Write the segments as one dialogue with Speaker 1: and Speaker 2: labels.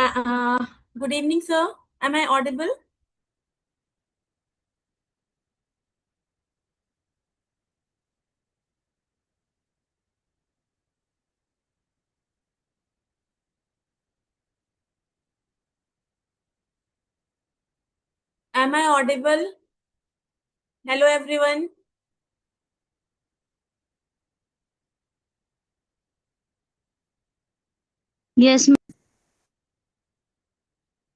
Speaker 1: Good evening, sir. Am I audible? Am I audible? Hello, everyone.
Speaker 2: Yes,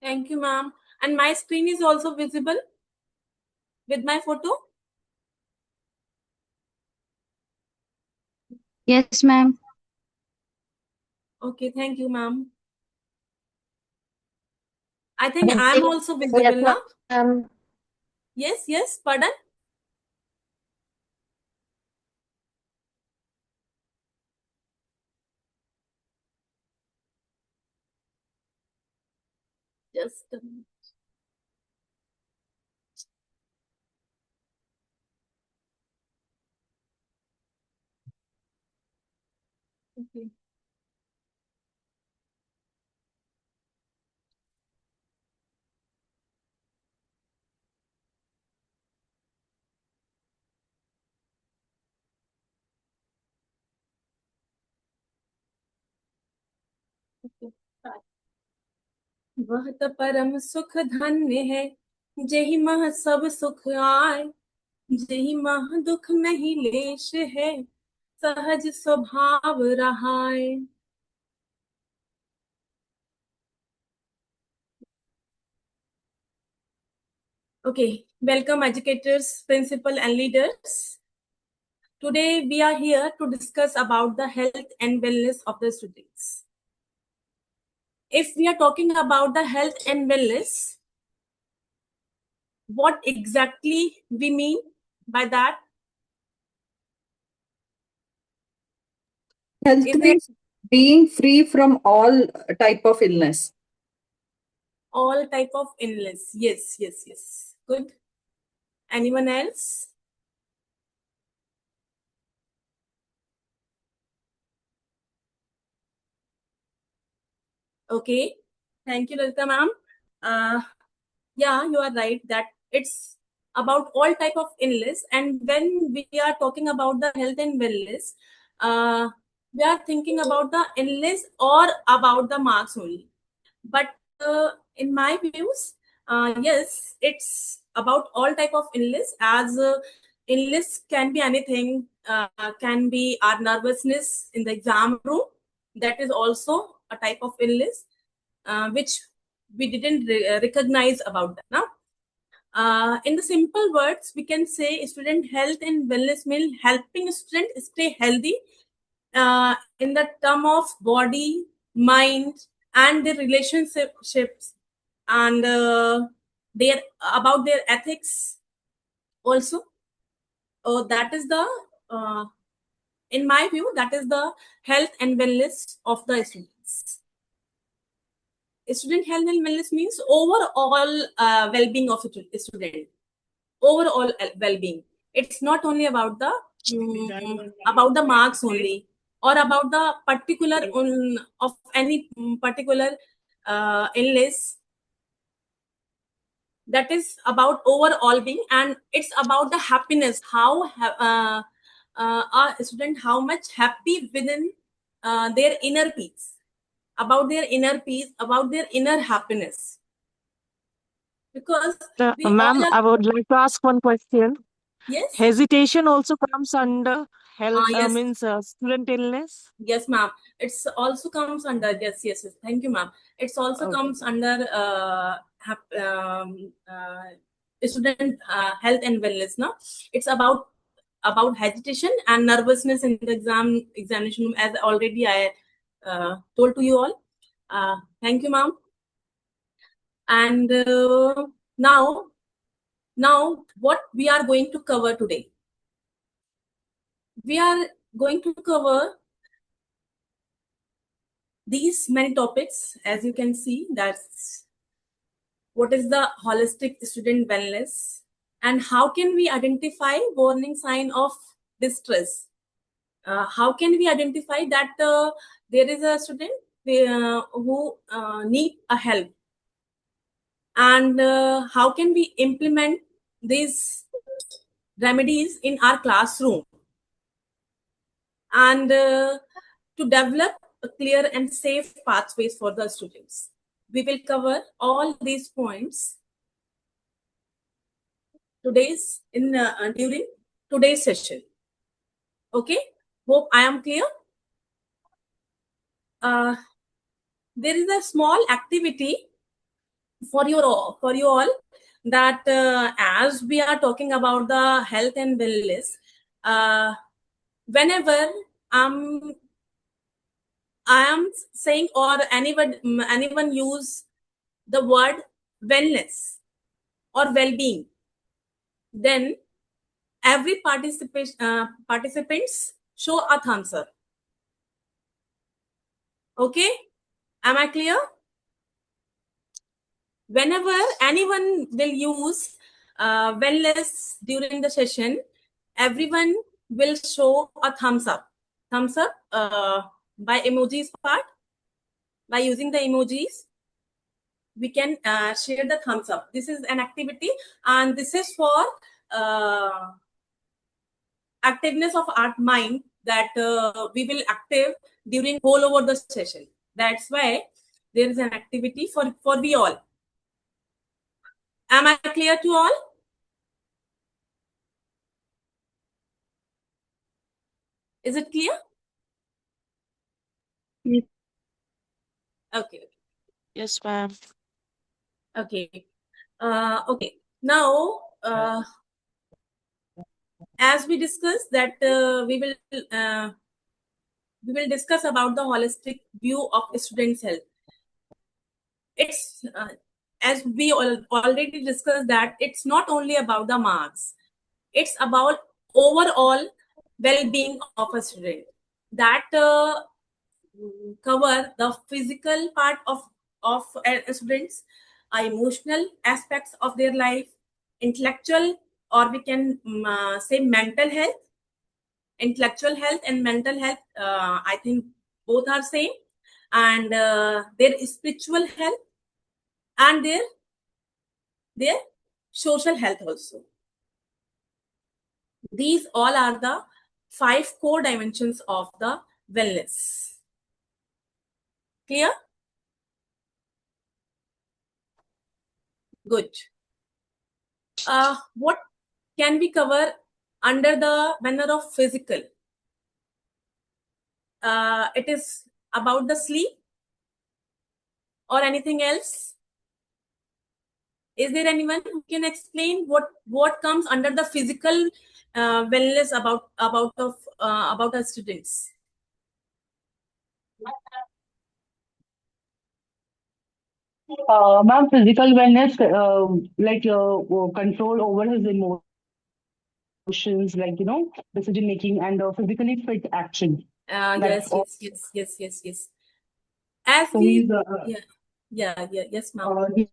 Speaker 1: Thank you, ma'am. And my screen is also visible with my photo?
Speaker 2: yes, ma'am.
Speaker 1: Okay, thank you, ma'am. I think I'm also visible
Speaker 3: Yes,
Speaker 1: now.
Speaker 3: ma'am.
Speaker 1: Yes, pardon? Just a minute. Okay. Okay. Start. वह तो परम सुख धन्य है जेहि मह सब सुख आय जेहि मह दुख नहीं लेश है सहज स्वभाव रहाय. Okay, welcome educators, principal and leaders. Today we are here to discuss about the health and wellness of the students. If we are talking about the health and wellness, what exactly we mean by that?
Speaker 3: Health
Speaker 1: Is it
Speaker 3: means being free from all type of illness.
Speaker 1: all type of illness? Yes. Good. Anyone else? Okay. Thank you, Lalita ma'am. Yeah, you are right that it's about all type of illness. And when we are talking about the health and wellness, we are thinking about the illness or about the marks only. But in my views, yes, it's about all type of illness. As illness can be anything, can be our nervousness in the exam room. That is also a type of illness, which we didn't recognize about that. Now, in the simple words, we can say student health and wellness mean helping student stay healthy in the term of body, mind, and their relationships, and their about their ethics also. That is the, in my view, that is the health and wellness of the students. Student health and wellness means overall well-being of a student. Overall well-being. It's not only about the marks only, or about the particular of any particular illness. That is about overall being, and it's about the happiness. How a student how much happy within their inner peace, about their inner peace, about their inner happiness, because we all
Speaker 4: Ma'am,
Speaker 1: are.
Speaker 4: I would like to ask one question.
Speaker 1: Yes.
Speaker 4: Hesitation also comes under health,
Speaker 1: Yes.
Speaker 4: student illness?
Speaker 1: Yes, ma'am. It's also comes under, yes. Thank you, ma'am. It's also
Speaker 4: Okay.
Speaker 1: comes under student health and wellness. No, it's about hesitation and nervousness in the examination room, as already I told to you all. Thank you, ma'am. And now, what we are going to cover today? We are going to cover these many topics. As you can see, that's what is the holistic student wellness, and how can we identify warning sign of distress. How can we identify that there is a student need a help, and how can we implement these remedies in our classroom, and to develop a clear and safe pathways for the students. We will cover all these points during today's session. Okay, hope I am clear. There is a small activity for you all that as we are talking about the health and wellness, whenever I am saying or anyone use the word wellness or well-being, then every participants show a thumbs up. Okay, am I clear? Whenever anyone will use wellness during the session, everyone will show a thumbs up by emojis part. By using the emojis, we can share the thumbs up. This is an activity, and this is for activeness of our mind, that we will active during whole over the session. That's why there is an activity for we all. Am I clear to all? Is it clear?
Speaker 2: Yes.
Speaker 1: Okay.
Speaker 4: Yes, ma'am.
Speaker 1: Okay. Okay. Now, as we discussed that we will discuss about the holistic view of students' health. It's as we already discussed that it's not only about the marks; it's about overall well-being of a student. That cover the physical part of students, emotional aspects of their life, intellectual, or we can say mental health. Intellectual health and mental health, I think both are same, and their spiritual health and their social health also. These all are the 5 core dimensions of the wellness. Clear? Good. What can we cover under the banner of physical? It is about the sleep or anything else? Is there anyone who can explain what comes under the physical wellness about our students?
Speaker 5: Ma'am, physical wellness, control over his emotions, decision making and physically fit action. That's all.
Speaker 1: Yes. As
Speaker 5: So
Speaker 1: we,
Speaker 5: he's
Speaker 1: yes, ma'am.
Speaker 5: he-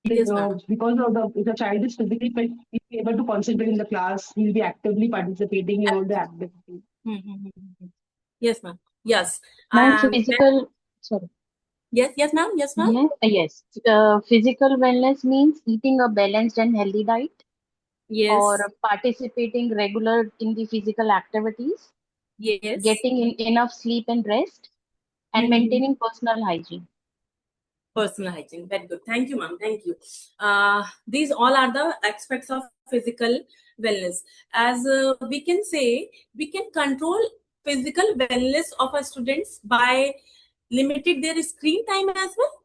Speaker 1: Yes, ma'am.
Speaker 5: because of if the child is physically fit, he'll be able to concentrate in the class. He'll be actively participating in all the activities.
Speaker 1: Yes, ma'am. Yes.
Speaker 2: Ma'am,
Speaker 1: And
Speaker 2: sorry.
Speaker 1: yes, ma'am. Yes, ma'am.
Speaker 2: Yes. Physical wellness means eating a balanced and healthy diet
Speaker 1: Yes.
Speaker 2: or participating regular in the physical activities,
Speaker 1: Yes.
Speaker 2: getting enough sleep and rest, and maintaining personal hygiene.
Speaker 1: Personal hygiene. Very good. Thank you, ma'am. Thank you. These all are the aspects of physical wellness. As we can say, we can control physical wellness of our students by limiting their screen time as well,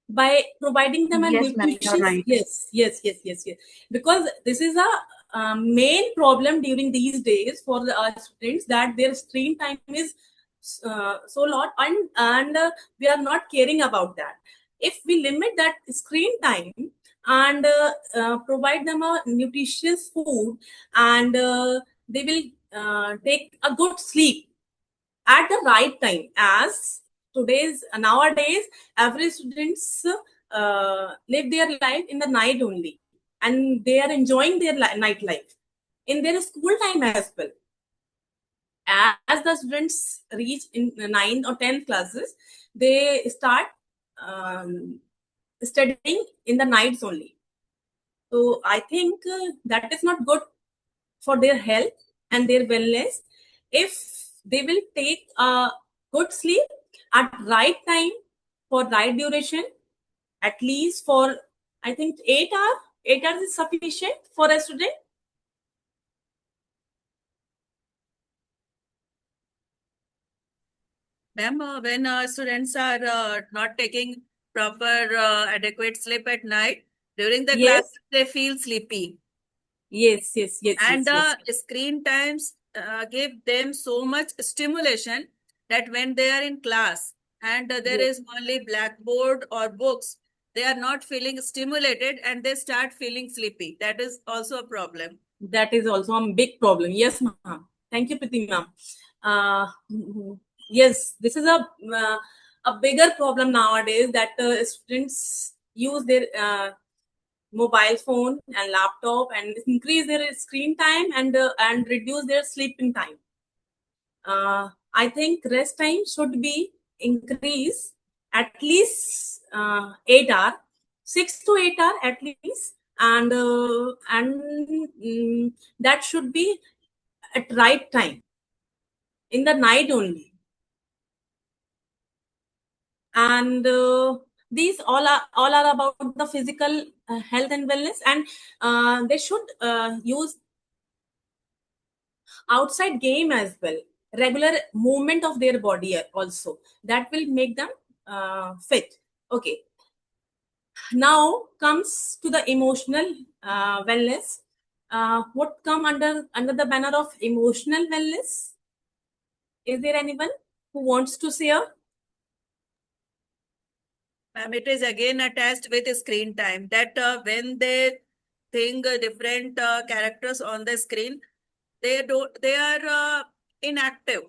Speaker 1: by providing them a
Speaker 2: Yes, ma'am, you're
Speaker 1: nutritious.
Speaker 2: right.
Speaker 1: Yes. Because this is a main problem during these days for the students, that their screen time is so lot, and we are not caring about that. If we limit that screen time and provide them a nutritious food, and they will take a good sleep at the right time, as nowadays every students live their life in the night only, and they are enjoying their night life in their school time as well. as the students reach in 9th or 10th classes, they start studying in the nights only. So I think that is not good for their health and their wellness. If they will take a good sleep at right time for right duration, at least for, I think, 8 hours. 8 hours is sufficient for a student.
Speaker 6: Ma'am, when students are not taking proper adequate sleep at night, during the
Speaker 1: Yes.
Speaker 6: class, they feel sleepy.
Speaker 1: Yes.
Speaker 6: And screen times give them so much stimulation that when they are in class and there
Speaker 1: Yes.
Speaker 6: is only blackboard or books, they are not feeling stimulated and they start feeling sleepy. That is also a problem.
Speaker 1: That is also a big problem. Yes, ma'am. Thank you, Priti ma'am. Yes, this is a bigger problem nowadays, that students use their mobile phone and laptop and increase their screen time and reduce their sleeping time. I think rest time should be increased at least 8 hours, 6 to 8 hours at least, and that should be at right time in the night only. And these all are about the physical health and wellness, and they should use outside game as well, regular movement of their body also, that will make them fit. Okay, now comes to the emotional wellness. What come under the banner of emotional wellness? Is there anyone who wants to share?
Speaker 6: Ma'am, it is again attached with screen time, that when they think different characters on the screen, they are inactive.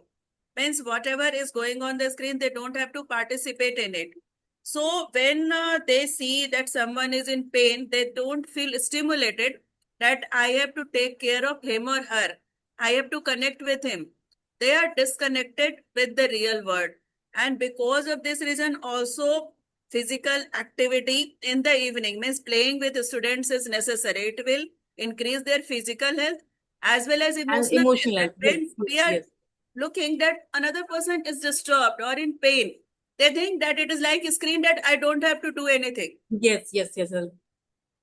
Speaker 6: Means whatever is going on the screen, they don't have to participate in it. So when they see that someone is in pain, they don't feel stimulated that I have to take care of him or her. I have to connect with him. They are disconnected with the real world. And because of this reason, also physical activity in the evening, means playing with the students, is necessary. It will increase their physical health as well as emotional health. When we are looking that another person is disturbed or in pain, they think that it is like a screen, that I don't have to do anything.
Speaker 1: Yes, sir.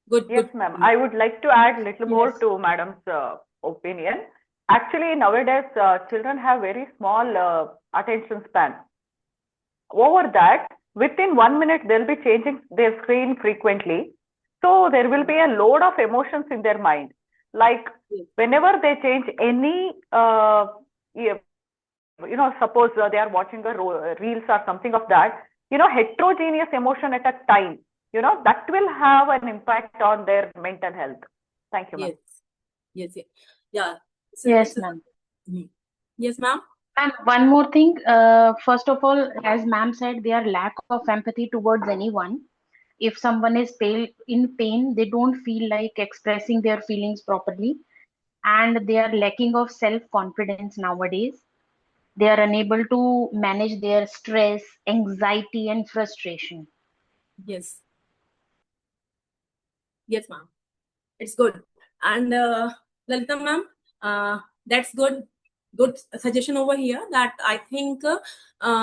Speaker 1: Good.
Speaker 7: Yes, ma'am. I would like to add little more
Speaker 2: Yes.
Speaker 7: to madam's opinion. Actually, nowadays, children have very small attention span. Over that, within 1 minute, they'll be changing their screen frequently. So there will be a load of emotions in their mind. Like whenever they change any, suppose they are watching a reels or something of that, heterogeneous emotion at a time, that will have an impact on their mental health. Thank you, ma'am.
Speaker 1: Yes. Yeah.
Speaker 2: Yes, ma'am.
Speaker 1: Yes, ma'am.
Speaker 2: And one more thing, first of all, as ma'am said, their lack of empathy towards anyone. If someone is in pain, they don't feel like expressing their feelings properly, and they are lacking of self-confidence nowadays. They are unable to manage their stress, anxiety, and frustration.
Speaker 1: Yes, ma'am. It's good. And Lalita ma'am, that's good suggestion over here, that I think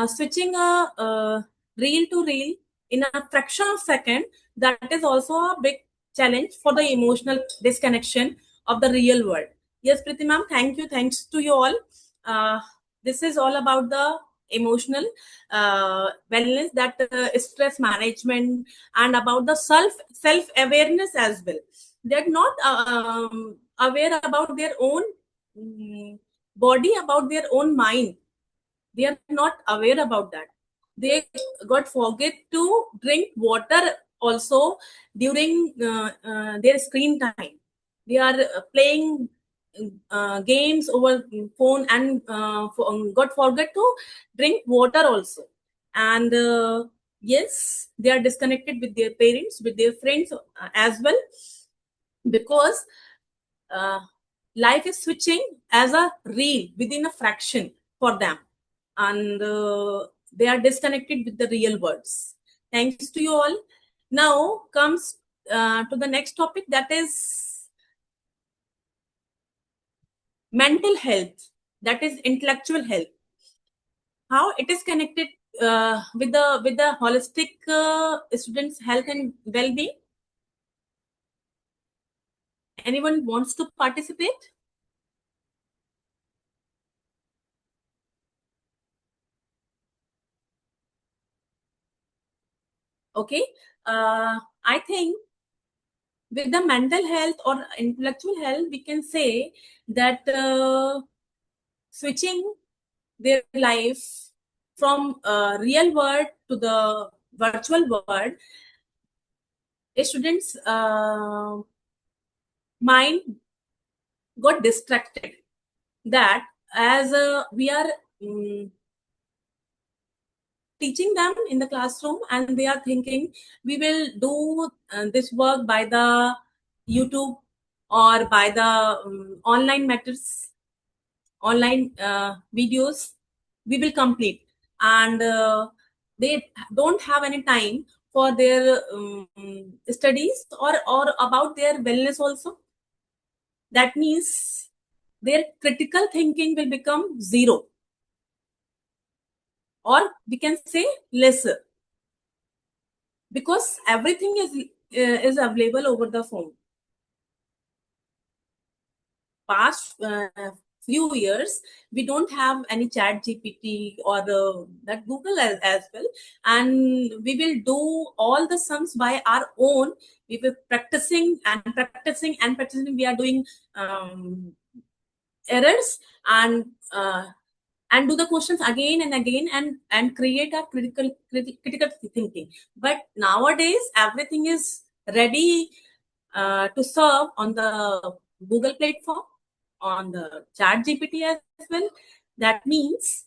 Speaker 1: switching a reel to reel in a fraction of second, that is also a big challenge for the emotional disconnection of the real world. Yes, Priti ma'am, thanks to you all. This is all about the emotional wellness, that stress management, and about the self awareness as well. They're not aware about their own body, about their own mind. They are not aware about that. They got forget to drink water also during their screen time. They are playing games over phone, and got forget to drink water also. And yes, they are disconnected with their parents, with their friends as well, because life is switching as a reel within a fraction for them, and they are disconnected with the real words. Thanks to you all. Now comes to the next topic, that is mental health, that is intellectual health. How it is connected with the holistic students' health and well-being? Anyone wants to participate? Okay, I think with the mental health or intellectual health, we can say that switching their life from real world to the virtual world, a student's mind got distracted. That as we are teaching them in the classroom, and they are thinking we will do this work by the YouTube or by the online methods, online videos we will complete, and they don't have any time for their studies or about their wellness also. That means their critical thinking will become zero, or we can say lesser, because everything is available over the phone. Past few years, we don't have any chat GPT or that Google as well, and we will do all the sums by our own. We were practicing and practicing and practicing. We are doing errors and do the questions again and again, and create a critical thinking. But nowadays everything is ready to serve on the Google platform, on the chat GPT as well. That means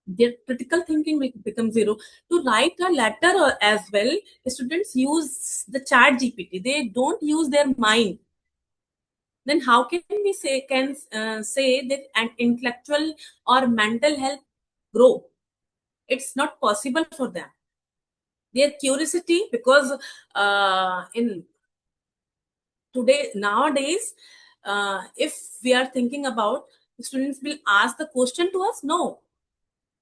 Speaker 1: their critical thinking will become zero. To write a letter as well, students use the chat GPT. They don't use their mind. Then how can we say that an intellectual or mental health grow? It's not possible for them. Their curiosity, because in nowadays, if we are thinking about, students will ask the question to us. No,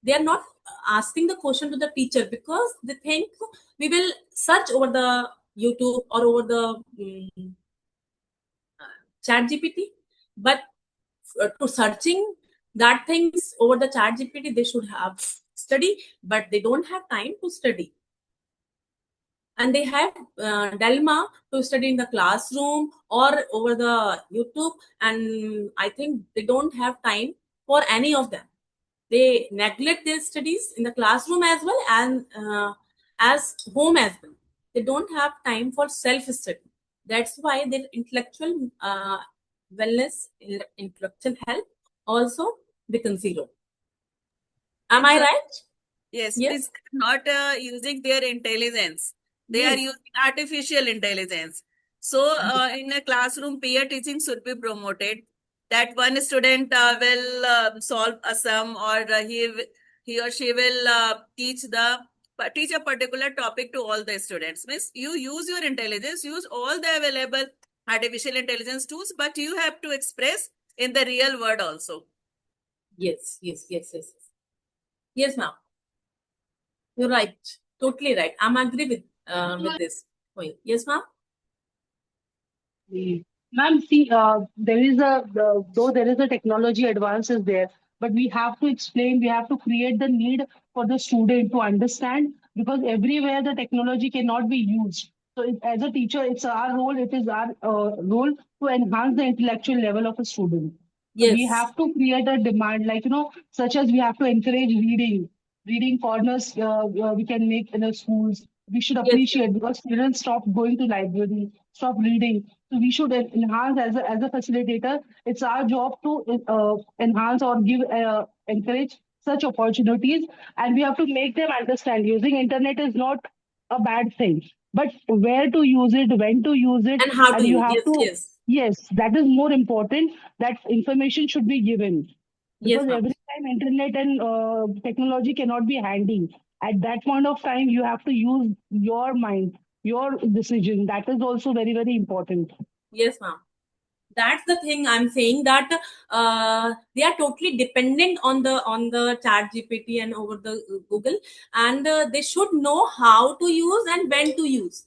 Speaker 1: they are not asking the question to the teacher, because they think we will search over the YouTube or over the chat GPT. But to searching that things over the chat GPT, they should have study, but they don't have time to study. And they have dilemma to study in the classroom or over the YouTube, and I think they don't have time for any of them. They neglect their studies in the classroom as well, and as home as well. They don't have time for self-study. That's why their intellectual wellness, intellectual health also becomes zero. Am I right?
Speaker 6: Yes,
Speaker 1: Yes.
Speaker 6: it's not using their intelligence. They are
Speaker 1: Yes.
Speaker 6: using artificial intelligence. So, in a classroom, peer teaching should be promoted. That one student will solve a sum, or he or she will teach a particular topic to all the students. Means you use your intelligence, use all the available artificial intelligence tools, but you have to express in the real world also.
Speaker 1: Yes, ma'am. You're right. Totally right. I'm agree with this point. Yes, ma'am.
Speaker 5: Ma'am, see, though there is a technology advances there, but we have to explain, we have to create the need for the student to understand, because everywhere the technology cannot be used. So as a teacher, it's our role, it is our role to enhance the intellectual level of a student. So we
Speaker 1: Yes.
Speaker 5: have to create a demand, like, such as we have to encourage reading corners we can make in the schools. We should
Speaker 1: Yes,
Speaker 5: appreciate, because children stop going to library, stop reading. So we should enhance as a facilitator. It's our job to enhance or encourage such opportunities, and we have to make them understand using internet is not a bad thing, but where to use it, when to use it,
Speaker 1: and how
Speaker 5: and
Speaker 1: to
Speaker 5: you
Speaker 1: use?
Speaker 5: have
Speaker 1: Yes,
Speaker 5: to
Speaker 1: yes.
Speaker 5: Yes, that is more important. That information should be given
Speaker 1: Yes,
Speaker 5: because
Speaker 1: ma'am.
Speaker 5: every time internet and technology cannot be handy. At that point of time, you have to use your mind, your decision. That is also very, very important.
Speaker 1: Yes, ma'am. That's the thing I'm saying, that they are totally dependent on the chat GPT and over the Google, and they should know how to use and when to use.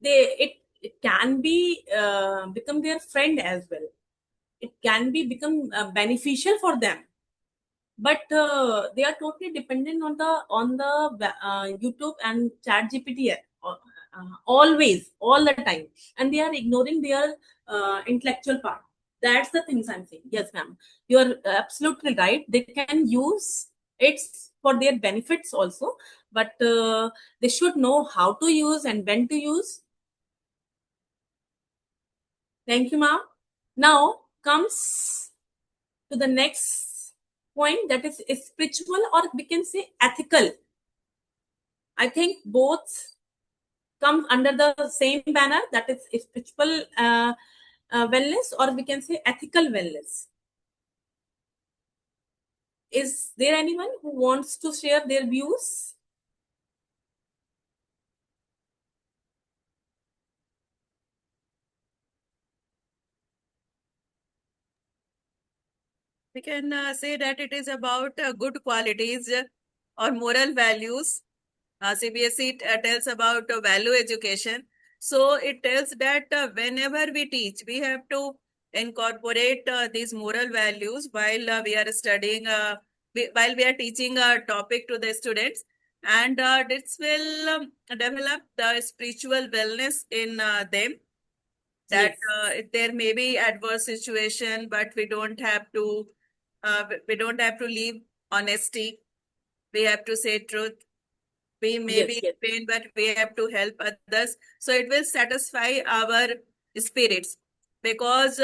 Speaker 1: It can be become their friend as well. It can be become beneficial for them, but they are totally dependent on the YouTube and chat GPT always, all the time, and they are ignoring their intellectual part. That's the things I'm saying. Yes, ma'am, you're absolutely right. They can use it for their benefits also, but they should know how to use and when to use. Thank you, ma'am. Now comes to the next point, that is spiritual, or we can say ethical. I think both come under the same banner, that is spiritual wellness, or we can say ethical wellness. Is there anyone who wants to share their views?
Speaker 6: We can say that it is about good qualities or moral values. CBSE tells about value education. So it tells that whenever we teach, we have to incorporate these moral values while we are studying, while we are teaching a topic to the students. And this will develop the spiritual wellness in them. That
Speaker 1: Yes.
Speaker 6: there may be adverse situation, but we don't have to leave honesty. We have to say truth. We may be
Speaker 1: Yes,
Speaker 6: in
Speaker 1: yes.
Speaker 6: pain, but we have to help others. So it will satisfy our spirits, because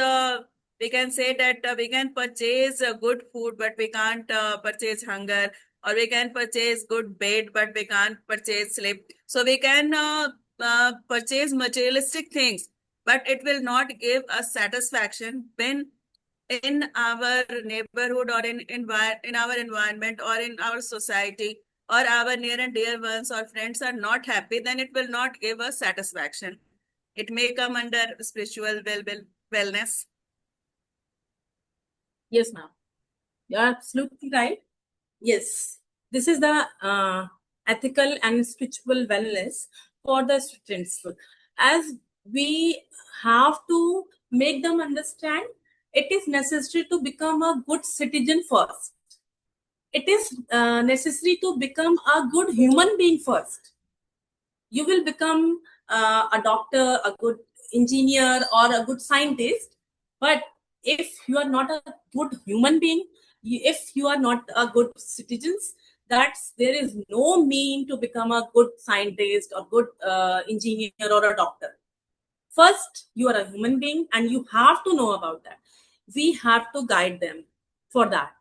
Speaker 6: we can say that we can purchase good food, but we can't purchase hunger, or we can purchase good bed, but we can't purchase sleep. So we can purchase materialistic things, but it will not give us satisfaction when in our neighborhood or in our environment or in our society or our near and dear ones or friends are not happy, then it will not give us satisfaction. It may come under spiritual wellness.
Speaker 1: Yes, ma'am. You're absolutely right. Yes, this is the ethical and spiritual wellness for the students. As we have to make them understand, it is necessary to become a good citizen first. It is necessary to become a good human being first. You will become a doctor, a good engineer, or a good scientist, but if you are not a good human being, if you are not a good citizens, that's there is no mean to become a good scientist or good engineer or a doctor. First, you are a human being and you have to know about that. We have to guide them for that.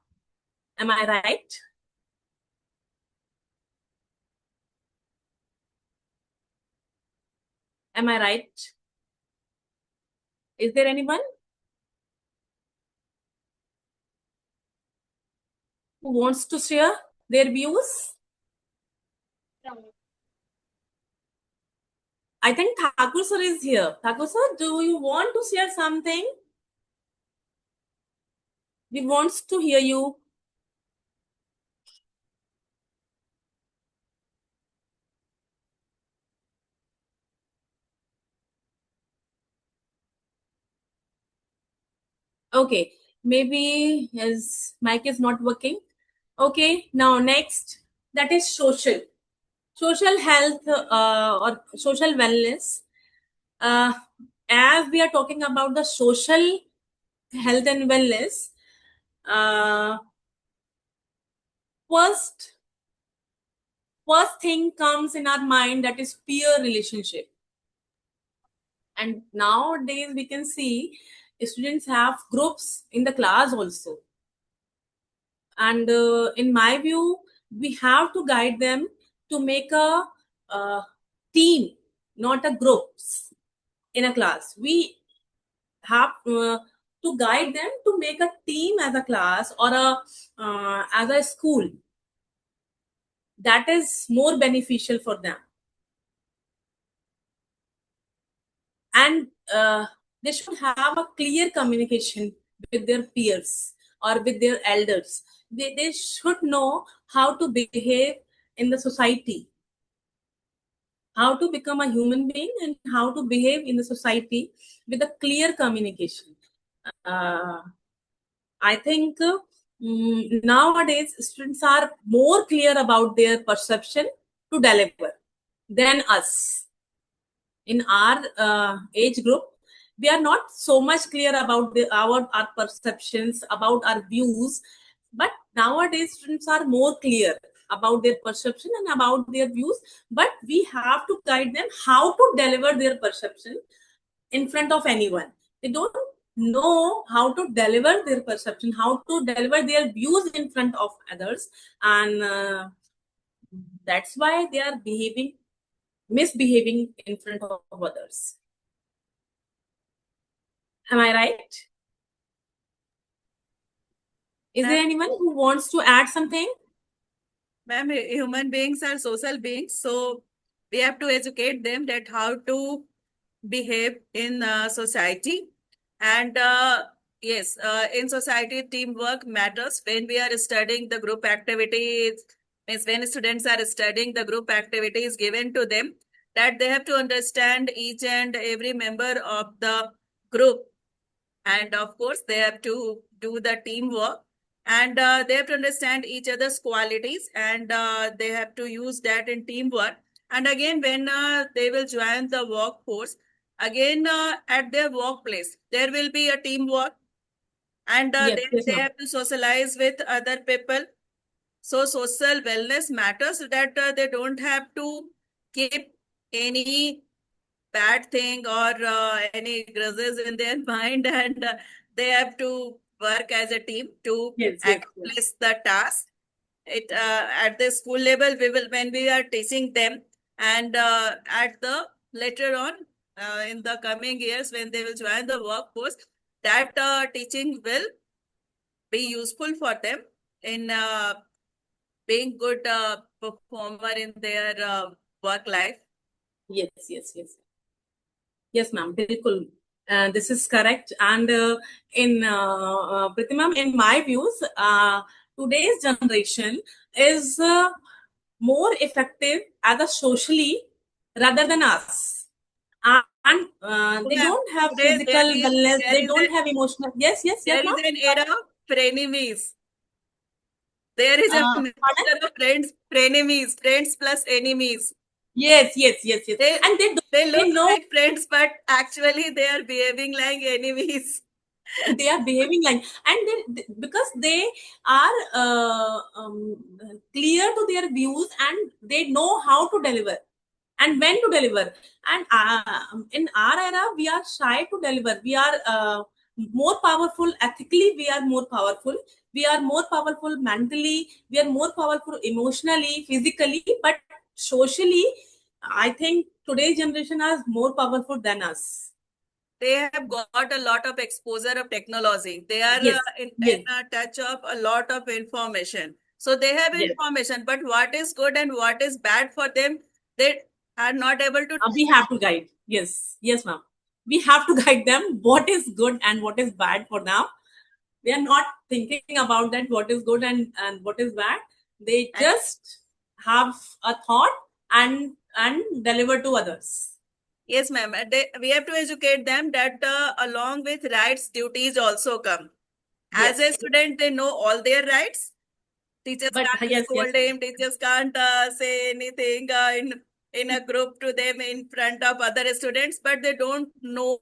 Speaker 1: Am I right? Am I right? Is there anyone who wants to share their views? I think Thakur sir is here. Thakur sir, do you want to share something? We wants to hear you. Okay, maybe his mic is not working. Okay, now next, that is social health or social wellness. Uh, as we are talking about the social health and wellness, uh, first first thing comes in our mind, that is peer relationship. And nowadays we can see students have groups in the class also, and in my view we have to guide them to make a uh, team, not a groups in a class. We have to guide them to make a team as a class or as a school that is more beneficial for them. And they should have a clear communication with their peers or with their elders. They should know how to behave in the society, how to become a human being, and how to behave in the society with a clear communication. I think nowadays students are more clear about their perception to deliver than us. In our age group, we are not so much clear about our perceptions, about our views, but nowadays students are more clear about their perception and about their views, but we have to guide them how to deliver their perception in front of anyone. They don't know how to deliver their perception, how to deliver their views in front of others, and that's why they are misbehaving in front of others. Am I right? Is there anyone who wants to add something?
Speaker 6: Ma'am, human beings are social beings, so we have to educate them that how to behave in society. And yes, in society, teamwork matters. When we are studying the group activities, means when students are studying the group activities given to them, that they have to understand each and every member of the group. And of course, they have to do the teamwork, and they have to understand each other's qualities, and they have to use that in teamwork. And again, when they will join the workforce, again at their workplace, there will be a teamwork, and
Speaker 1: Yes, yes,
Speaker 6: they
Speaker 1: ma'am.
Speaker 6: have to socialize with other people. So social wellness matters, that they don't have to keep any bad thing or any grudges in their mind, and they have to work as a team to
Speaker 1: Yes, yes,
Speaker 6: accomplish the task. It at the school level, we will, when we are teaching them, and at the later on in the coming years when they will join the workforce, that teaching will be useful for them in being good performer in their work life.
Speaker 1: yes, yes, yes. Yes, ma'am. Bilkul. This is correct. And in Priti ma'am, in my views, today's generation is more effective as a socially rather than us. And they
Speaker 6: Ma'am,
Speaker 1: don't have
Speaker 6: today
Speaker 1: physical wellness.
Speaker 6: there
Speaker 1: They
Speaker 6: is
Speaker 1: don't have emotional. Yes, yes,
Speaker 6: there
Speaker 1: yes,
Speaker 6: is
Speaker 1: ma'am.
Speaker 6: an era of frenemies. There is a
Speaker 1: Pardon?
Speaker 6: mixture of frenemies, friends plus enemies.
Speaker 1: Yes, yes, yes, yes. And
Speaker 6: They look
Speaker 1: know
Speaker 6: like friends, but actually they are behaving like enemies.
Speaker 1: they are behaving like, and because they are clear to their views and they know how to deliver and when to deliver. And in our era, we are shy to deliver. We are more powerful ethically. We are more powerful. We are more powerful mentally. We are more powerful emotionally, physically, but socially, I think today's generation is more powerful than us.
Speaker 6: They have got a lot of exposure of technology. They are
Speaker 1: Yes,
Speaker 6: in
Speaker 1: yes,
Speaker 6: touch of a lot of information. So they have
Speaker 1: yes.
Speaker 6: information, but what is good and what is bad for them, they are not able to.
Speaker 1: We have to guide. Yes, yes, ma'am. We have to guide them what is good and what is bad for now. They are not thinking about that what is good and what is bad. They just have a thought and deliver to others.
Speaker 6: Yes, ma'am. We have to educate them that along with rights, duties also come. As
Speaker 1: Yes.
Speaker 6: a student, they know all their rights. Teachers
Speaker 1: But
Speaker 6: can't
Speaker 1: yes,
Speaker 6: scold
Speaker 1: yes.
Speaker 6: him. Teachers can't say anything in a group to them in front of other students, but they don't know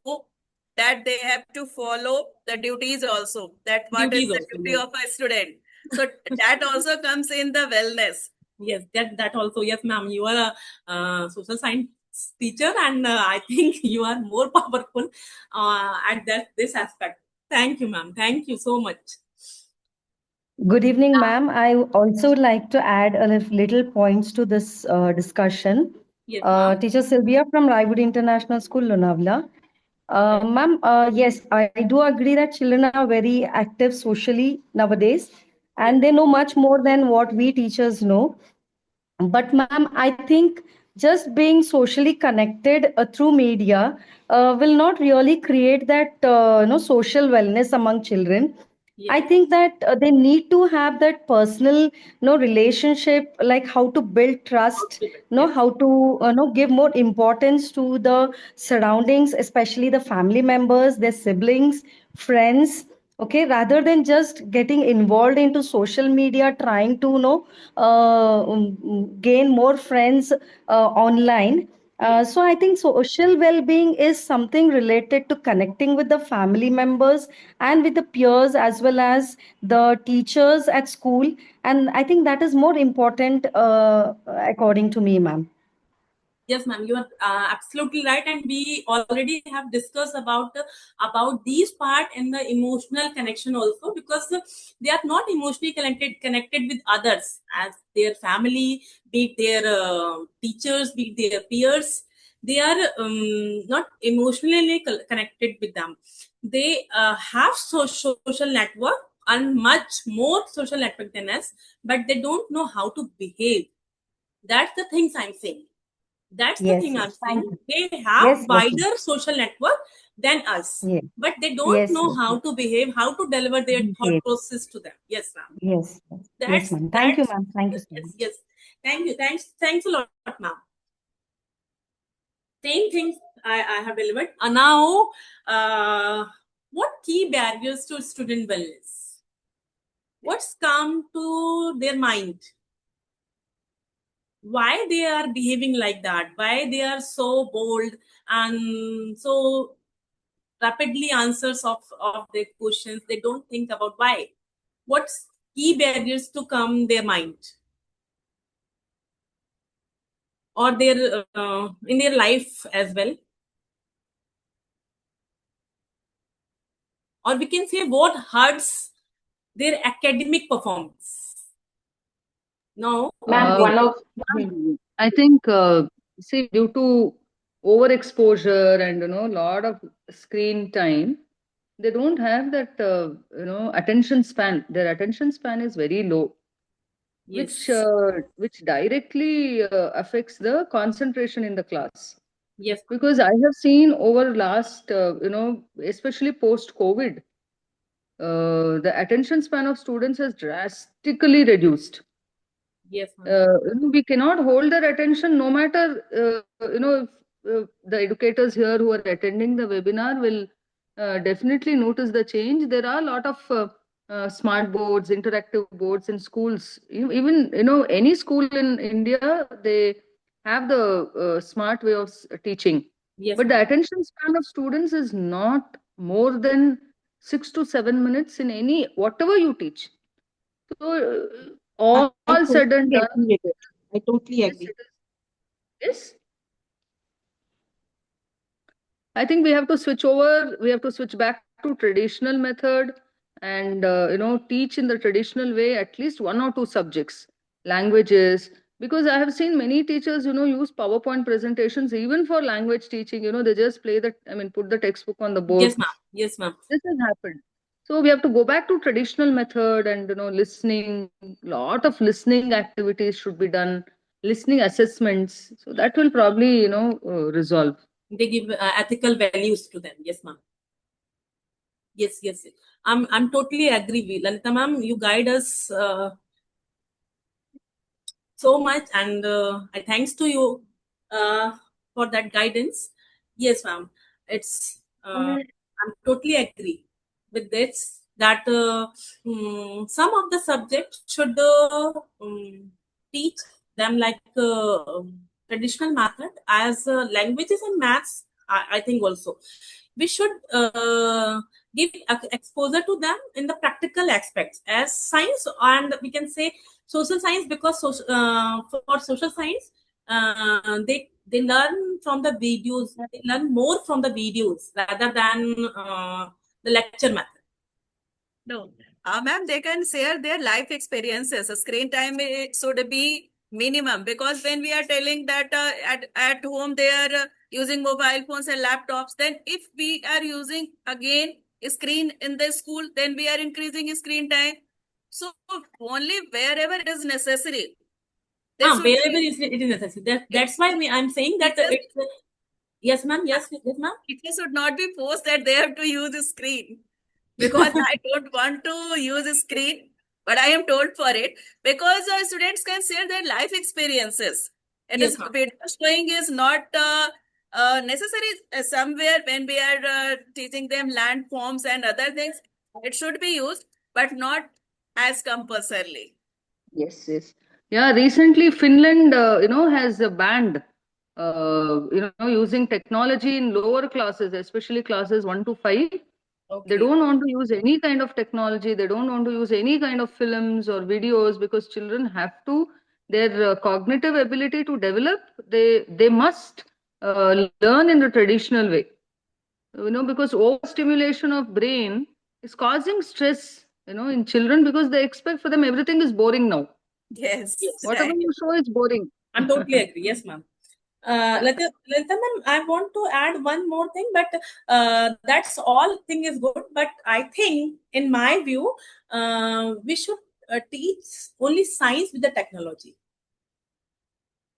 Speaker 6: that they have to follow the duties also. That what is
Speaker 1: Duties
Speaker 6: the
Speaker 1: also.
Speaker 6: duty
Speaker 1: Yes.
Speaker 6: of a student. So that also comes in the wellness.
Speaker 1: Yes, that also. Yes, ma'am. You are a social science teacher, and I think you are more powerful at this aspect. Thank you, ma'am. Thank you so much.
Speaker 8: Good evening, ma'am. I also like to add a little points to this discussion.
Speaker 1: Yes, ma'am.
Speaker 8: Teacher Sylvia from Raigudi International School, Lonavala. Ma'am, yes, I do agree that children are very active socially nowadays, and they know much more than what we teachers know. But, ma'am, I think just being socially connected through media will not really create that social wellness among children. I
Speaker 1: Yes.
Speaker 8: think that they need to have that personal, relationship, like how to build trust,
Speaker 1: Yes.
Speaker 8: how to, give more importance to the surroundings, especially the family members, their siblings, friends. Okay, rather than just getting involved into social media, trying to, gain more friends online. So I think social well-being is something related to connecting with the family members and with the peers as well as the teachers at school. And I think that is more important, according to me, ma'am.
Speaker 1: Yes, ma'am, you are absolutely right, and we already have discussed about these part in the emotional connection also, because they are not emotionally connected with others as their family, be it their teachers, be it their peers. They are not emotionally connected with them. They have social network and much more social network than us, but they don't know how to behave. That's the things I'm saying. That's the
Speaker 8: Yes,
Speaker 1: thing I'm
Speaker 8: yes. Thank
Speaker 1: saying.
Speaker 8: you.
Speaker 1: They have
Speaker 8: Yes, yes, ma'am.
Speaker 1: wider social network than us,
Speaker 8: Yes,
Speaker 1: but they don't
Speaker 8: yes,
Speaker 1: know
Speaker 8: yes.
Speaker 1: how to behave, how to deliver their thought
Speaker 8: Behave.
Speaker 1: process to them. Yes, ma'am.
Speaker 8: Yes, yes, yes,
Speaker 1: That's
Speaker 8: ma'am. Thank you,
Speaker 1: that's
Speaker 8: ma'am. Thank you
Speaker 1: yes,
Speaker 8: so
Speaker 1: yes,
Speaker 8: much.
Speaker 1: yes. Thank you. Thanks a lot, ma'am. Same things I have delivered. Now, what key barriers to student wellness? What's come to their mind? Why they are behaving like that? Why they are so bold and so rapidly answers of their questions? They don't think about why. What's key barriers to come their mind or their in their life as well? Or we can say what hurts their academic performance. No.
Speaker 2: Ma'am,
Speaker 3: Uh,
Speaker 2: one of
Speaker 3: I think, see, due to overexposure and lot of screen time, they don't have that attention span. Their attention span is very low,
Speaker 1: Yes.
Speaker 3: which directly affects the concentration in the class.
Speaker 1: Yes.
Speaker 3: Because I have seen over last, especially post COVID, the attention span of students has drastically reduced.
Speaker 1: Yes, ma'am.
Speaker 3: We cannot hold their attention no matter, if the educators here who are attending the webinar will definitely notice the change. There are a lot of smart boards, interactive boards in schools. Even, any school in India, they have the smart way of teaching.
Speaker 1: Yes,
Speaker 3: But the
Speaker 1: ma'am.
Speaker 3: attention span of students is not more than 6 to 7 minutes in any, whatever you teach. So,
Speaker 9: I
Speaker 3: all said and
Speaker 9: totally
Speaker 3: done,
Speaker 9: agree with it. I totally
Speaker 3: yes,
Speaker 9: agree.
Speaker 3: yes. I think we have to switch over. We have to switch back to traditional method and teach in the traditional way at least one or two subjects, languages. Because I have seen many teachers, use PowerPoint presentations even for language teaching. They just put the textbook on the board.
Speaker 1: Yes, ma'am. Yes, ma'am.
Speaker 3: This has happened. So we have to go back to traditional method and listening. Lot of listening activities should be done. Listening assessments. So that will probably resolve.
Speaker 1: They give ethical values to them. Yes, ma'am. Yes, yes. I'm totally agree with Lalita ma'am. You guide us so much, and I thanks to you for that guidance. Yes, ma'am. It's I'm totally agree with this that some of the subjects should teach them like traditional method as languages and maths. I think also we should give exposure to them in the practical aspects as science, and we can say social science, because for social science they learn from the videos. They learn more from the videos rather than the lecture method.
Speaker 6: No, ma'am, they can share their life experiences. Screen time should be minimum, because when we are telling that at home they are using mobile phones and laptops, then if we are using again a screen in the school, then we are increasing screen time. So only wherever it is necessary. There should
Speaker 1: Wherever
Speaker 6: be,
Speaker 1: it is necessary. That's why I'm saying that
Speaker 6: teachers,
Speaker 1: it's yes, ma'am. Yes, yes, ma'am.
Speaker 6: teachers should not be forced that they have to use a screen, because I don't want to use a screen, but I am told for it, because students can share their life experiences. It
Speaker 1: Yes,
Speaker 6: is
Speaker 1: ma'am.
Speaker 6: video showing is not necessary somewhere when we are teaching them land forms and other things. It should be used, but not as compulsorily.
Speaker 3: Yes, yes. Yeah, recently Finland, has banned, using technology in lower classes, especially classes 1 to 5. They
Speaker 1: Okay.
Speaker 3: don't want to use any kind of technology. They don't want to use any kind of films or videos, because children have to, their cognitive ability to develop, they must learn in the traditional way. Because overstimulation of brain is causing stress, in children, because they expect for them everything is boring now.
Speaker 6: Yes,
Speaker 1: Yes.
Speaker 3: Whatever
Speaker 6: right.
Speaker 3: you show is boring.
Speaker 1: I'm totally agree. Yes, ma'am. Lalita ma'am, I want to add one more thing, but that's all thing is good. But I think, in my view, we should teach only science with the technology.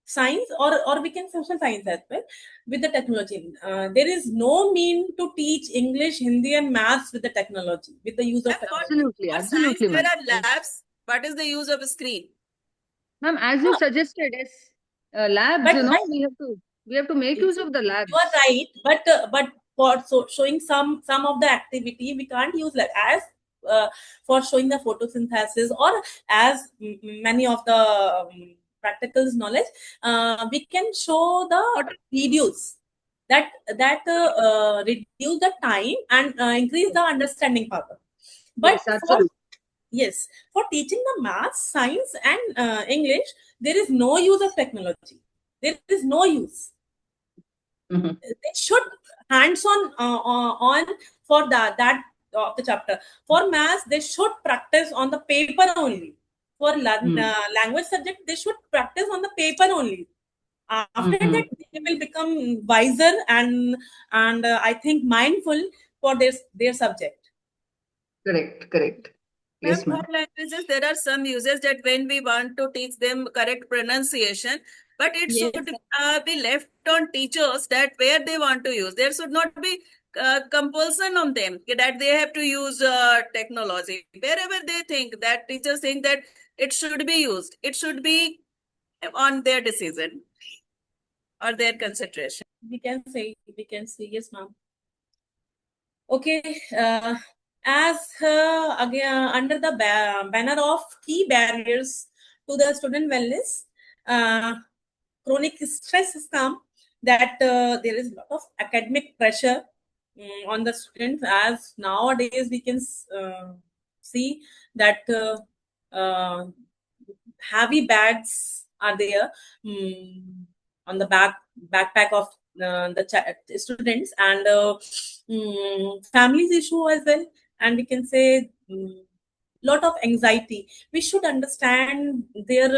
Speaker 1: Science, or we can social science as well with the technology. There is no mean to teach English, Hindi, and maths with the technology, with the use of
Speaker 6: And for,
Speaker 1: technology.
Speaker 3: Absolutely,
Speaker 6: for science,
Speaker 3: absolutely,
Speaker 6: there
Speaker 3: ma'am.
Speaker 6: are labs. What is the use of a screen?
Speaker 3: Ma'am, as you suggested, yes, labs,
Speaker 1: But
Speaker 3: we have to make use of the
Speaker 1: you are
Speaker 3: labs.
Speaker 1: right, but for showing some of the activity, we can't use like as for showing the photosynthesis, or as many of the practicals knowledge. We can show the videos that reduce the time and increase the understanding power. But
Speaker 3: Yes, absolutely.
Speaker 1: yes, for teaching the maths, science, and English, there is no use of technology. There is no use.
Speaker 3: Mhm.
Speaker 1: They should hands-on on for that of the chapter. For maths, they should practice on the paper only. For language subject, they should practice on the paper only. After that, they will become wiser and I think mindful for their subject.
Speaker 3: Correct, correct.
Speaker 6: Ma'am,
Speaker 3: Yes,
Speaker 6: for
Speaker 3: ma'am.
Speaker 6: languages, there are some uses that when we want to teach them correct pronunciation, but it
Speaker 1: Yes.
Speaker 6: should be left on teachers that where they want to use. There should not be compulsion on them that they have to use technology. Wherever they think that teachers think that it should be used, it should be on their decision or their consideration.
Speaker 1: We can say, yes, ma'am. Okay, as again under the banner of key barriers to the student wellness, chronic stress has come, that there is a lot of academic pressure on the students, as nowadays we can see that heavy bags are there on the backpack of the students, and families issue as well, and we can say lot of anxiety. We should understand their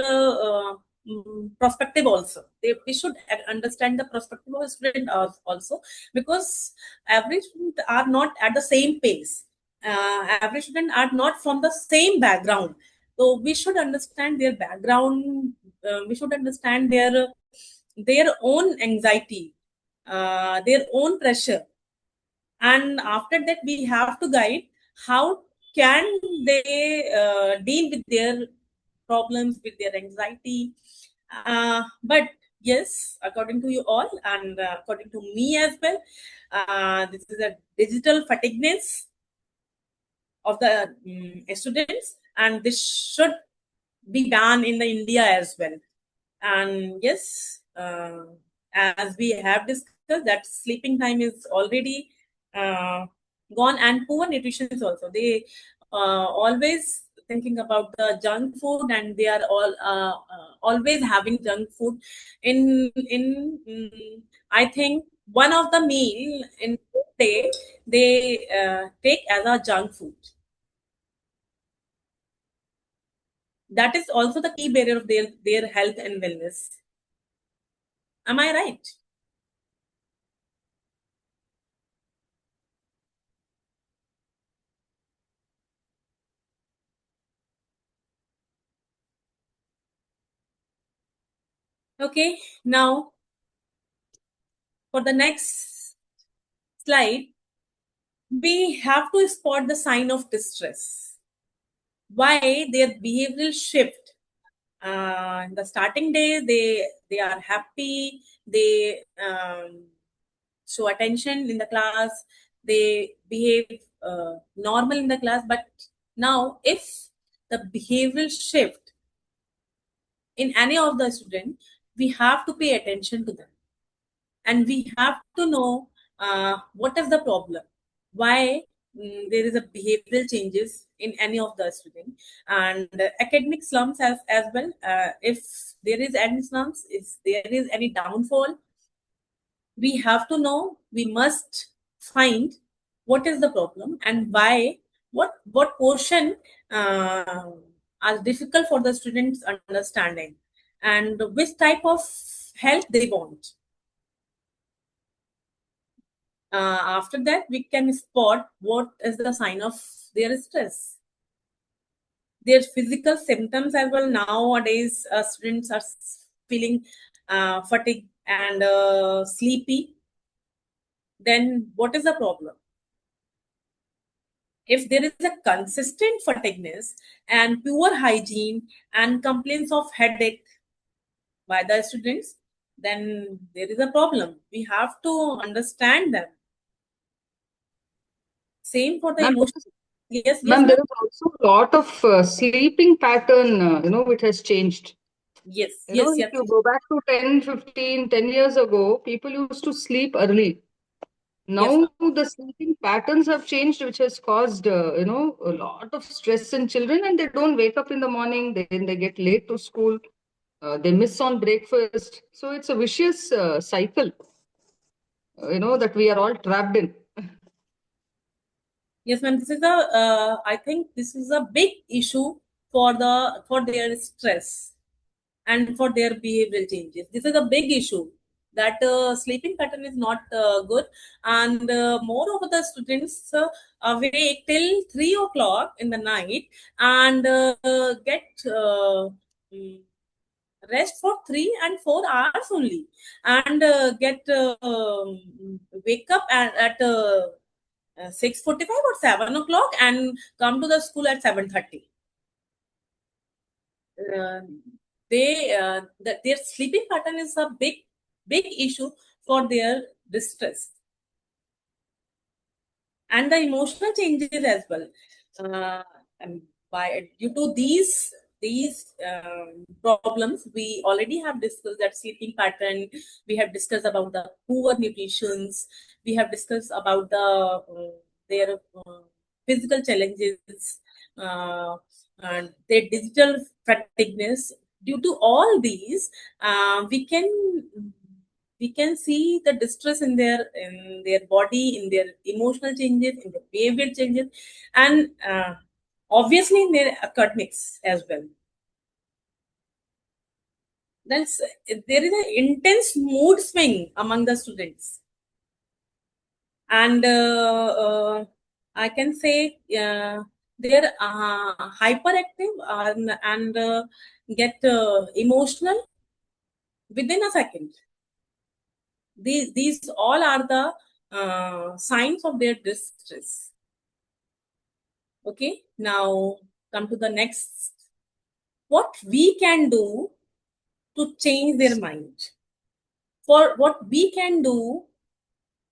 Speaker 1: perspective also. We should understand the perspective of a student also, because every student are not at the same pace. Every student are not from the same background, so we should understand their background. We should understand their own anxiety, their own pressure, and after that we have to guide how can they deal with their problems, with their anxiety. But yes, according to you all, and according to me as well, this is a digital fatigueness of the students, and this should be done in the India as well. And yes, as we have discussed, that sleeping time is already gone, and poor nutrition is also. They always thinking about the junk food, and they are always having junk food in I think one of the meal in day they take as a junk food. that is also the key barrier of their health and wellness. Am I right? Okay, now for the next slide, we have to spot the sign of distress. Why their behavioral shift? In the starting days, they are happy, they show attention in the class, they behave normal in the class. But now, if the behavioral shift in any of the student, we have to pay attention to them, and we have to know what is the problem, why there is a behavioral changes in any of the student, and academic slumps as well. If there is any slumps, if there is any downfall, we have to know, we must find what is the problem and why, what portion are difficult for the students understanding, and which type of help they want. After that, we can spot what is the sign of their stress. Their physical symptoms as well. Nowadays, students are feeling fatigue and sleepy. Then what is the problem? If there is a consistent fatigueness and poor hygiene and complaints of headache by the students, then there is a problem. We have to understand them. Same for the
Speaker 3: Ma'am,
Speaker 1: emotions. Yes,
Speaker 3: ma'am,
Speaker 1: ma'am.
Speaker 3: there is also a lot of sleeping pattern, which has changed.
Speaker 1: Yes,
Speaker 3: You know,
Speaker 1: yes,
Speaker 3: if
Speaker 1: yes.
Speaker 3: you go back to 10, 15, 10 years ago, people used to sleep early.
Speaker 1: Yes,
Speaker 3: Now the sleeping patterns have changed, which has caused, a lot of stress in children, and they don't wake up in the morning. Then they get late to school. They miss on breakfast. So it's a vicious cycle, that we are all trapped in.
Speaker 1: yes, ma'am. This is I think this is a big issue for their stress and for their behavioral changes. This is a big issue that sleeping pattern is not good, and moreover, the students awake till 3 o'clock in the night and get rest for 3 and 4 hours only, and get wake up at 6:45 or 7 o'clock and come to the school at 7:30. Their sleeping pattern is a big issue for their distress and the emotional changes as well. And due to these problems, we already have discussed that sleeping pattern. We have discussed about the poor nutritions. We have discussed about their physical challenges, and their digital fatigueness. Due to all these, we can see the distress in their body, in their emotional changes, in their behavior changes, and obviously in their academics as well. There is an intense mood swing among the students, and I can say they're hyperactive and get emotional within a second. These all are the signs of their distress. Okay, now come to the next. What we can do to change their mind. For what we can do,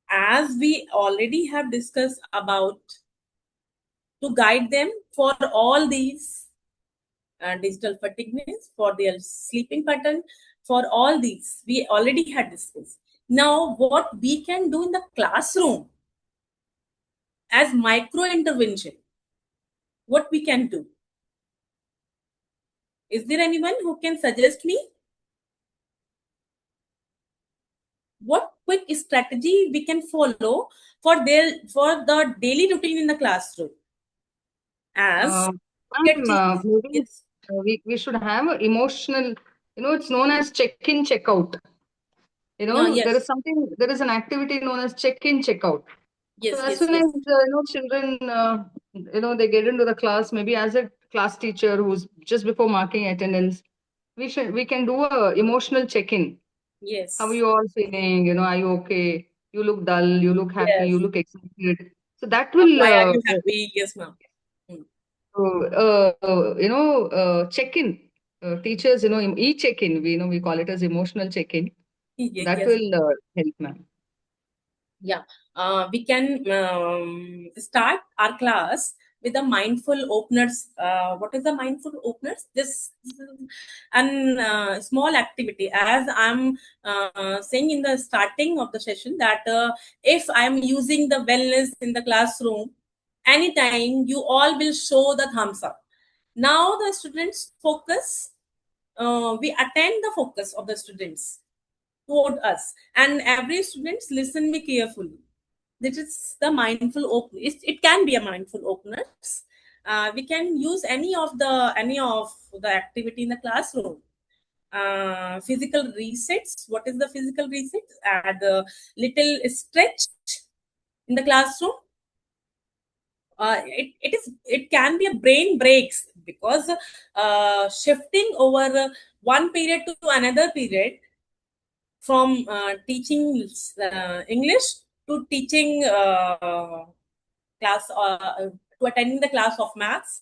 Speaker 1: as we already have discussed about, to guide them for all these digital fatigueness, for their sleeping pattern, for all these, we already had discussed. Now, what we can do in the classroom as micro intervention, what we can do? Is there anyone who can suggest me? What quick strategy we can follow for the daily routine in the classroom? As
Speaker 3: Ma'am, maybe
Speaker 1: yes.
Speaker 3: we should have a emotional, it's known as check-in, check-out.
Speaker 1: Yes.
Speaker 3: There is an activity known as check-in, check-out.
Speaker 1: Yes,
Speaker 3: So as
Speaker 1: yes,
Speaker 3: soon
Speaker 1: yes.
Speaker 3: as, children, they get into the class, maybe as a class teacher who's just before marking attendance, we can do a emotional check-in.
Speaker 1: Yes.
Speaker 3: How are you all feeling? Are you okay? You look dull, you look happy,
Speaker 1: Yes.
Speaker 3: you look excited. So that will,
Speaker 1: Why are you happy? Yes, ma'am.
Speaker 3: check-in. Teachers, e-check-in, we call it as emotional check-in. That
Speaker 1: Yes.
Speaker 3: will help, ma'am.
Speaker 1: Yeah. We can start our class with a mindful openers. What is the mindful openers? This is an small activity. As I'm saying in the starting of the session, that if I'm using the wellness in the classroom, anytime you all will show the thumbs up. Now the students focus. We attend the focus of the students toward us, and every students listen me carefully. This is the mindful open. It can be a mindful opener. We can use any of the activity in the classroom. Physical resets. What is the physical reset? Add a little stretch in the classroom. It can be a brain breaks, because shifting over one period to another period, from teaching English to teaching class, to attending the class of maths,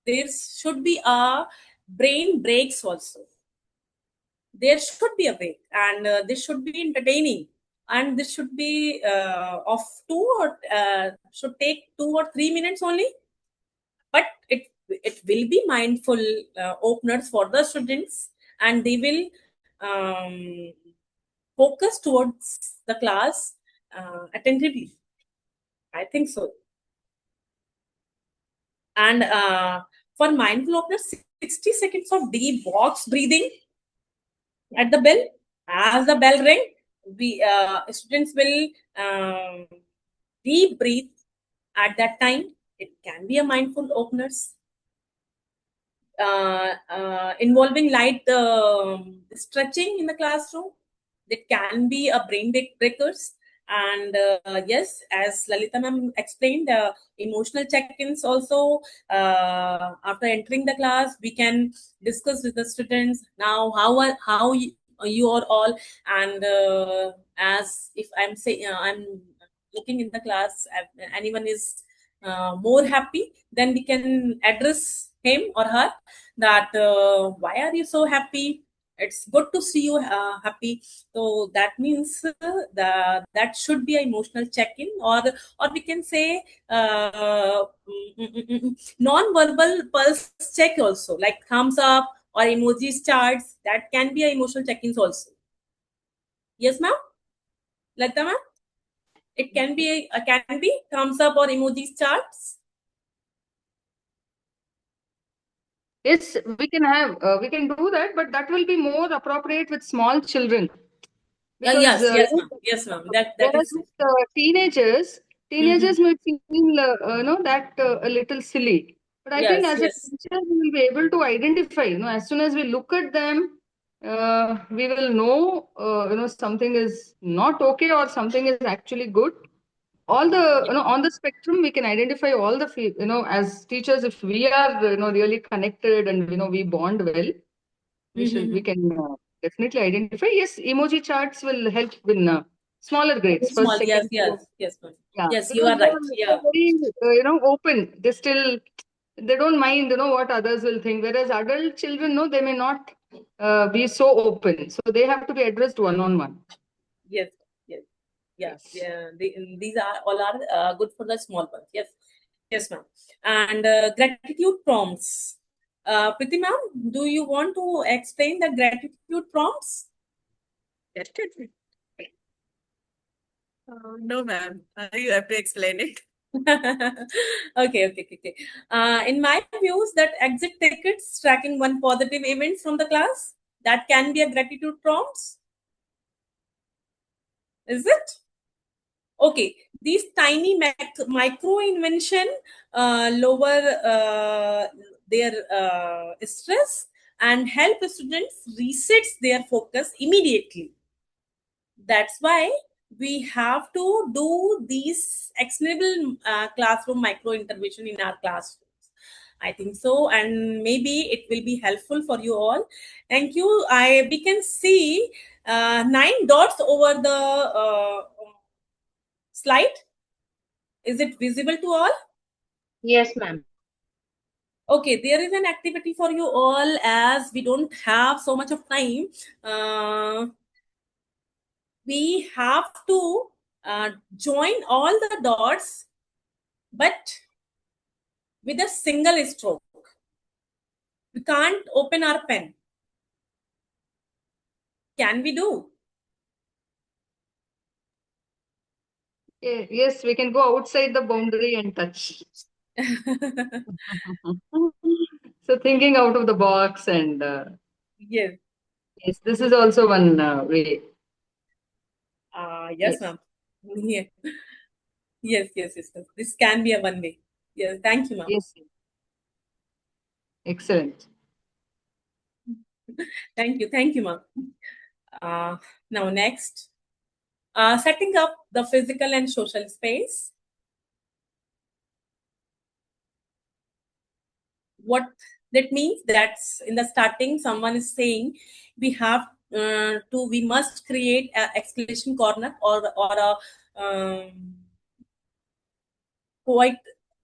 Speaker 1: there should be a brain breaks also. There should be a break, and this should be entertaining, and this should be of should take 2 or 3 minutes only. But it will be mindful openers for the students, and they will focus towards the class attentively. I think so. And for mindful openers, 60 seconds of deep box breathing at the bell. As the bell ring, we students will deep breathe at that time. It can be a mindful openers. Involving light stretching in the classroom. That can be a brain breakers. And yes, as Lalita ma'am explained, emotional check-ins also. After entering the class, we can discuss with the students now how you are all. And as if I'm saying, I'm looking in the class, anyone is more happy, then we can address him or her that why are you so happy? It's good to see you happy. So that means that should be an emotional check-in, or we can say non-verbal pulse check also, like thumbs up or emoji charts. That can be an emotional check-ins also. Yes, ma'am. Lata ma'am, it can be thumbs up or emoji charts.
Speaker 3: Yes, we can do that, but that will be more appropriate with small children. Because,
Speaker 1: Yes, ma'am. That
Speaker 3: whereas
Speaker 1: is.
Speaker 3: with teenagers may feel, a little silly. But I think as a teacher, we will be able to identify, as soon as we look at them, we will know, something is not okay or something is actually good. All the, on the spectrum, we can identify all the, as teachers, if we are, really connected and, we bond well, we can definitely identify. Yes, emoji charts will help in smaller grades, first,
Speaker 1: Small,
Speaker 3: second.
Speaker 1: yes,
Speaker 3: Yeah,
Speaker 1: yes, you
Speaker 3: because
Speaker 1: are right. Yeah.
Speaker 3: they're very, open. They don't mind, what others will think. Whereas adult children, they may not be so open. So they have to be addressed one-on-one.
Speaker 1: Yes. These are all good for the small ones. Yes, ma'am. And gratitude prompts. Priti ma'am, do you want to explain the gratitude prompts?
Speaker 6: Gratitude. No, ma'am. You have to explain it.
Speaker 1: Okay. In my views, that exit tickets tracking one positive event from the class, that can be a gratitude prompts. Is it? Okay, these tiny micro invention lower their stress and help students reset their focus immediately. That's why we have to do these actionable classroom micro intervention in our classrooms. I think so, and maybe it will be helpful for you all. Thank you. We can see 9 dots over the slide. Is it visible to all?
Speaker 2: Yes, ma'am.
Speaker 1: Okay, there is an activity for you all as we don't have so much of time. We have to join all the dots, but with a single stroke. We can't open our pen. Can we do?
Speaker 3: Yes, we can go outside the boundary and touch. So thinking out of the box and
Speaker 1: Yes.
Speaker 3: yes, this is also one way.
Speaker 1: Yes, ma'am. Yeah. Yes. This can be a one way. Yes, thank you, ma'am.
Speaker 3: Yes. Excellent.
Speaker 1: Thank you, ma'am. Now next, setting up the physical and social space. What that means, that's in the starting someone is saying we must create an exclamation corner or a quite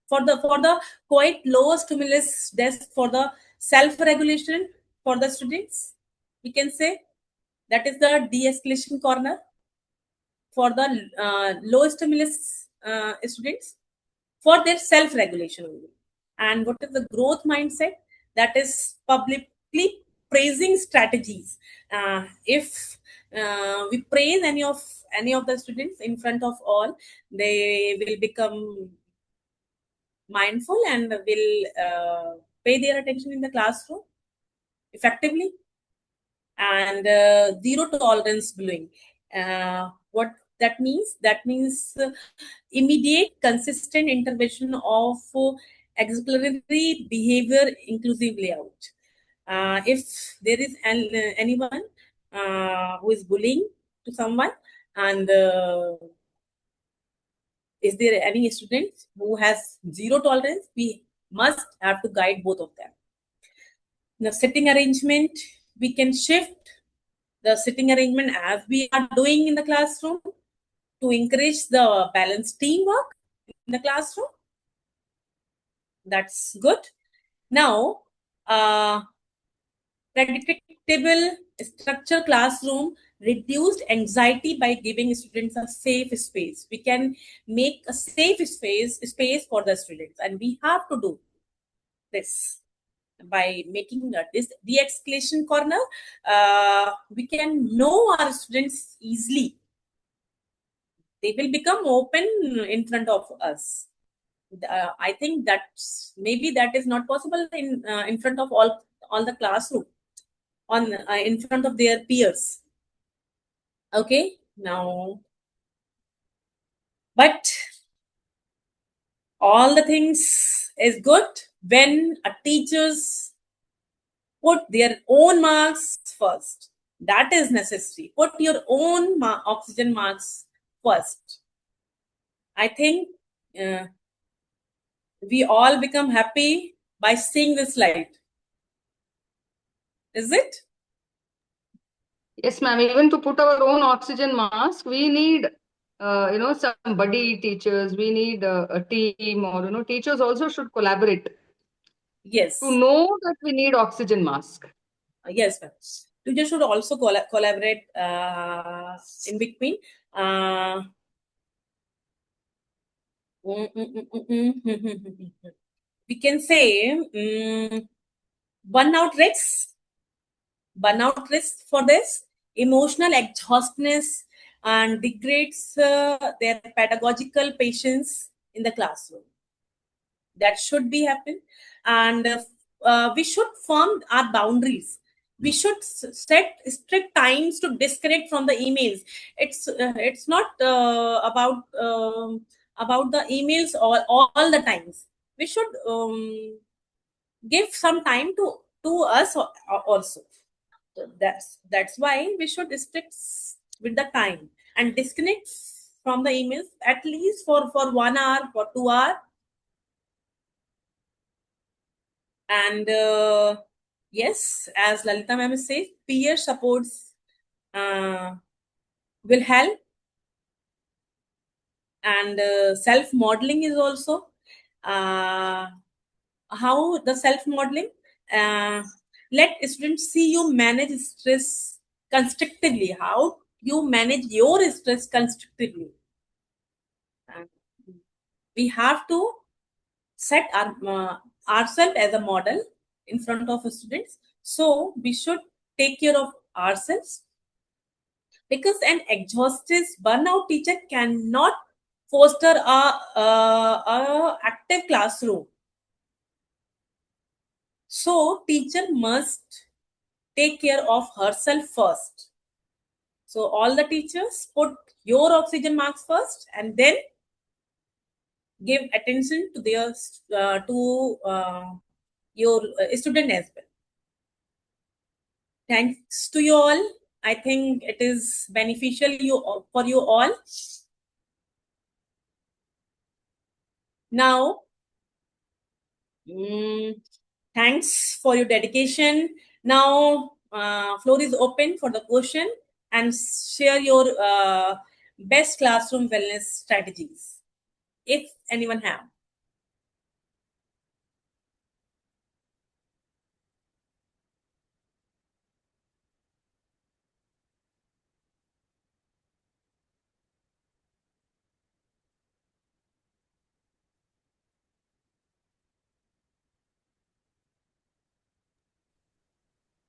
Speaker 1: for the quite low stimulus desk for the self-regulation for the students. We can say that is the de-escalation corner for the low stimulus students for their self-regulation only. And what is the growth mindset? That is publicly praising strategies. If we praise any of the students in front of all, they will become mindful and will pay their attention in the classroom effectively. And zero tolerance bullying. What that means? That means immediate, consistent intervention of exemplary behavior, inclusive layout. If there is anyone who is bullying to someone, and is there any student who has zero tolerance, we must have to guide both of them. The sitting arrangement, we can shift the sitting arrangement as we are doing in the classroom to encourage the balanced teamwork in the classroom. That's good. Now, predictable structure classroom reduced anxiety by giving students a safe space. We can make a safe space for the students, and we have to do this by making this de-escalation corner. We can know our students easily. They will become open in front of us. I think that maybe that is not possible in front of all the classroom, in front of their peers. Okay, now, but all the things is good when a teachers put their own marks first. That is necessary. Put your own oxygen marks first. I think we all become happy by seeing this slide. Is it?
Speaker 3: Yes, ma'am. Even to put our own oxygen mask, we need, some buddy teachers. We need a team, or teachers also should collaborate.
Speaker 1: Yes.
Speaker 3: To know that we need oxygen mask.
Speaker 1: Yes, ma'am. Teachers should also collaborate in between. We can say burnout risks for this, emotional exhaustness, and degrades their pedagogical patience in the classroom. That should be happen, and we should form our boundaries. We should set strict times to disconnect from the emails. It's not about the emails all the times. We should give some time to us also. So that's why we should stick with the time and disconnect from the emails at least for 1 hour, for 2 hours. And yes, as Lalita ma'am says, peer supports will help, and self modeling is also how the self modeling. Let students see you manage stress constructively. How you manage your stress constructively. We have to set ourselves as a model in front of students. So we should take care of ourselves, because an exhausted burnout teacher cannot foster a active classroom. So teacher must take care of herself first. So all the teachers put your oxygen marks first, and then give attention to their your student as well. Thanks to you all. I think it is beneficial for you all. Now, thanks for your dedication. Now, floor is open for the question, and share your best classroom wellness strategies, if anyone have.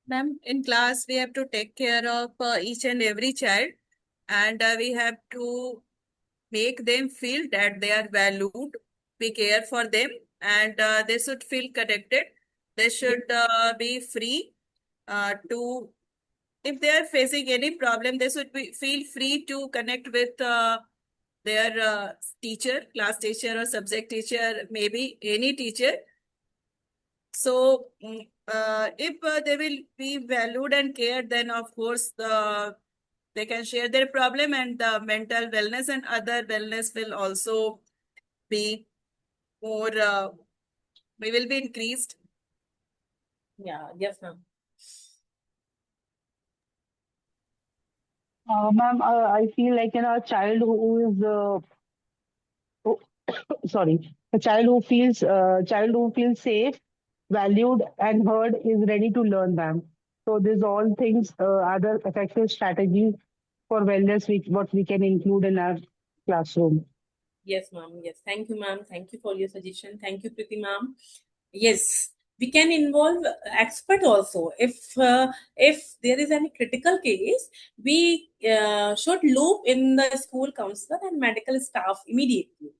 Speaker 6: Ma'am, in class, we have to take care of each and every child, and we have to make them feel that they are valued. We care for them, and they should feel connected. They should be free to, if they are facing any problem, they should feel free to connect with their teacher, class teacher or subject teacher, maybe any teacher. So if they will be valued and cared, then of course they can share their problem, and the mental wellness and other wellness will also be more, we will be increased.
Speaker 1: Yeah, yes, ma'am.
Speaker 5: Ma'am, I feel like a child who is sorry, a child who feels safe, valued, and heard is ready to learn, ma'am. So these all things are the effective strategies for wellness, what we can include in our classroom.
Speaker 1: Yes, ma'am. Yes. Thank you, ma'am. Thank you for your suggestion. Thank you, Priti, ma'am. Yes, we can involve expert also. If there is any critical case, we should loop in the school counselor and medical staff immediately.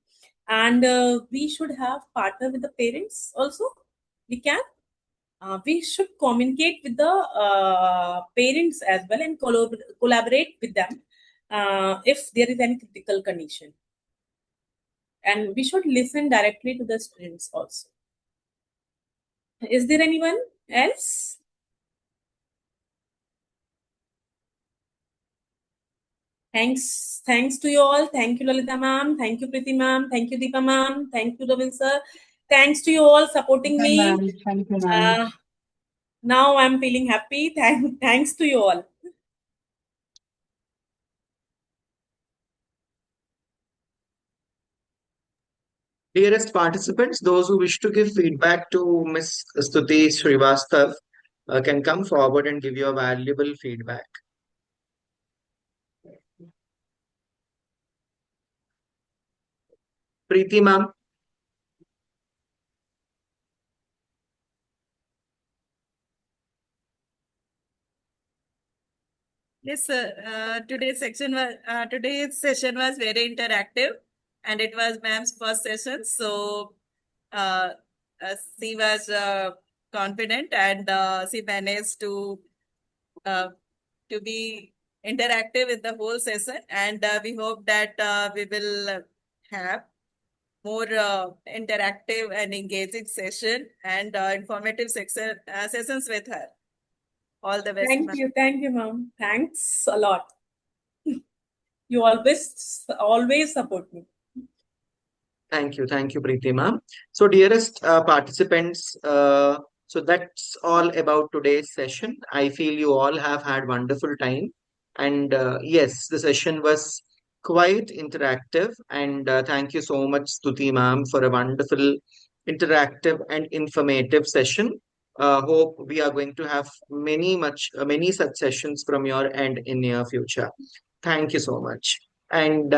Speaker 1: And we should have partner with the parents also. We can. We should communicate with the parents as well, and collaborate with them if there is any critical condition. And we should listen directly to the students also. Is there anyone else? Thanks to you all. Thank you, Lalita ma'am. Thank you, Priti ma'am. Thank you, Deepa ma'am. Thank you, Ravin sir. Thanks to you all supporting me.
Speaker 5: Thank you, ma'am.
Speaker 1: Now I'm feeling happy. Thanks to you all.
Speaker 10: Dearest participants, those who wish to give feedback to Ms. Stuti Srivastav can come forward and give your valuable feedback. Preeti ma'am.
Speaker 6: Yes, sir. Today's session was very interactive, and it was ma'am's first session. So she was confident, and she managed to be interactive with the whole session. And we hope that we will have more interactive and engaging session and informative sessions with her. All the best, ma'am.
Speaker 1: Thank you, ma'am. Thanks a lot. You always support me.
Speaker 10: Thank you, Preeti ma'am. So, dearest participants, so that's all about today's session. I feel you all have had wonderful time, and yes, the session was quite interactive. And thank you so much, Stuti ma'am, for a wonderful, interactive and informative session. Hope we are going to have many such sessions from your end in near future. Thank you so much. And